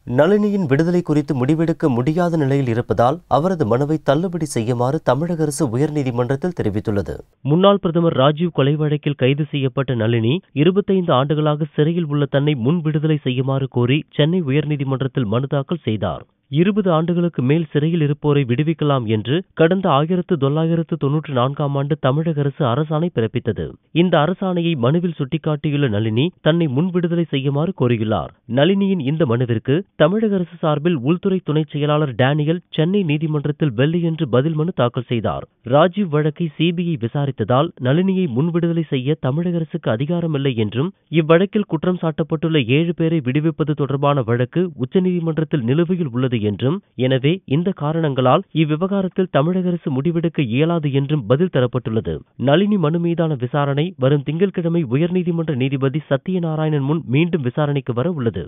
நளினியின் விடுதலை குறித்து முடிவெடுக்க முடியாத நிலையில் இருப்பதால் அவரது மனுவை தள்ளுபடி செய்யுமாறு தமிழக அரசு உயர்நீதிமன்றத்தில் தெரிவித்துள்ளது. முன்னாள் பிரதமர் ராஜீவ் கொலை வழக்கில் கைது செய்யப்பட்ட நளினி 25 ஆண்டுகளாக சிறையில் உள்ள தன்னை முன் விடுதலை செய்யுமாறு கோரி சென்னை உயர்நீதிமன்றத்தில் மனு தாக்கல் செய்தார். 20 ஆண்டுகளுக்கு மேல் சிறையில் இருப்போரை விடுவிக்கலாம் என்று கடந்த 1994ஆம் ஆண்டு தமிழக அரசு அரசாணை பிறப்பித்தது. இந்த அரசாணையை மனுவில் சுட்டிக்காட்டியுள்ள நளினி தன்னை முன் விடுதலை செய்யுமாறு கோரியுள்ளார். நளினியின் இந்த மனுவிற்கு தமிழக அரசு சார்பில் உள்துறை துணை செயலாளர் டேனியல் சென்னை நீதிமன்றத்தில் வெள்ளியன்று பதில் மனு தாக்கல் செய்தார். ராஜீவ் வழக்கை சிபிஐ விசாரித்ததால் நளினியை முன் விடுதலை செய்ய தமிழக அரசுக்கு அதிகாரமில்லை என்றும் இவ்வழக்கில் குற்றம் சாட்டப்பட்டுள்ள 7 பேரை விடுவிப்பது தொடர்பான வழக்கு உச்சநீதிமன்றத்தில் நிலுவையில் உள்ளது என்றும், எனவே இந்த காரணங்களால் இவ்விவகாரத்தில் தமிழக அரசு முடிவெடுக்க இயலாது என்றும் பதில் தரப்பட்டுள்ளது. நளினி மனு மீதான விசாரணை வரும் திங்கட்கிழமை உயர்நீதிமன்ற நீதிபதி சத்தியநாராயணன் முன் மீண்டும் விசாரணைக்கு வர உள்ளது.